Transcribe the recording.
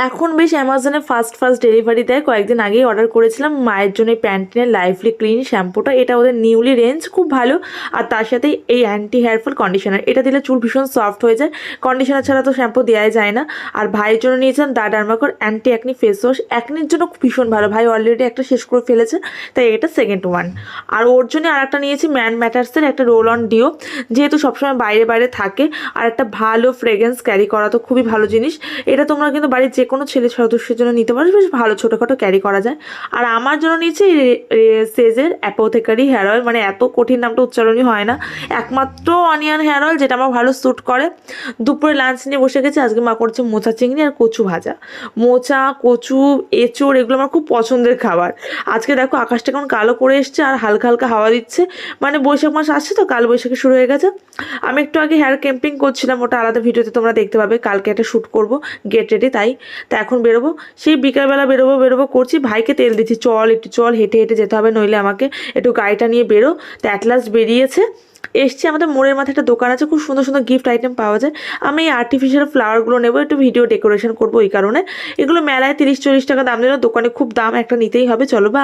এখন বেশ অ্যামাজনে ফাস্ট ডেলিভারি দেয়। কয়েকদিন আগেই অর্ডার করেছিলাম মায়ের জন্য এই প্যান্টিনের লাইভলি ক্লিন শ্যাম্পুটা। এটা ওদের নিউলি রেঞ্জ, খুব ভালো। আর তার সাথে এই অ্যান্টি হেয়ার ফল কন্ডিশনার, এটা দিলে চুল ভীষণ সফট হয়ে যায়। কন্ডিশনার ছাড়া তো শ্যাম্পু দেওয়াই যায় না। আর ভাইয়ের জন্য নিয়েছিলাম দা ডার্মাকোর অ্যান্টি অ্যাকনি ফেস ওয়াশ। অ্যাকনির জন্য ভীষণ ভালো, ভাই অলরেডি একটা শেষ করে ফেলেছে, তাই এটা সেকেন্ড ওয়ান। আর ওর জন্য আর একটা নিয়েছি ম্যান ম্যাটার্সের একটা রোল অন ডিও, যেহেতু সবসময় বাইরে থাকে। আর একটা ভালো ফ্রেগ্রেন্স ক্যারি করা তো খুবই ভালো জিনিস। এটা তোমরা কিন্তু বাড়ির যে কোনো ছেলে সদস্যের জন্য নিতে পারো, বেশ ভালো ছোটোখাটো ক্যারি করা যায়। আর আমার জন্য নিয়েছি সেজের অ্যাপোথেকারি হেয়ার অয়েল, মানে এত কঠিন নামটা উচ্চারণই হয় না, একমাত্র অনিয়ন হেয়ার অয়েল, যেটা আমার ভালো স্যুট করে। দুপুরে লাঞ্চ নিয়ে বসে গেছি, আজকে মা করছে মোচা চিংড়ি আর কচু ভাজা। মোচা, কচু, এঁচোড় এগুলো আমার খুব পছন্দের খাবার। আজকে দেখো আকাশটা কেমন কালো করে এসছে আর হালকা হালকা হাওয়া দিচ্ছে, মানে বৈশাখ মাস আসছে তো, কাল বৈশাখী শুরু হয়ে গেছে। আমি একটু আগে হেয়ার ক্যাম্পিং করছিলাম, ওটা আলাদা ভিডিওতে তোমরা দেখতে পাবে, কালকে একটা শ্যুট করবো, গেট রেডি। তাই তা এখন বেরোবো, সেই বিকালবেলা বেরোবো করছি। ভাইকে তেল দিচ্ছি, একটু চল, হেঁটে হেঁটে যেতে হবে, নইলে আমাকে একটু গাড়িটা নিয়ে বেরো। তো অ্যাট লাস্ট বেরিয়েছে। এসছি, আমাদের মোড়ের মাথায় একটা দোকান আছে, খুব সুন্দর সুন্দর গিফট আইটেম পাওয়া যায়। আমি এই আর্টিফিশিয়াল ফ্লাওয়ারগুলো নেবো, একটু ভিডিও ডেকোরেশন করবো, ওই কারণে। এগুলো মেলায় 30-40 টাকা দাম দিল, দোকানে খুব দাম, একটা নিতেই হবে। চলো বা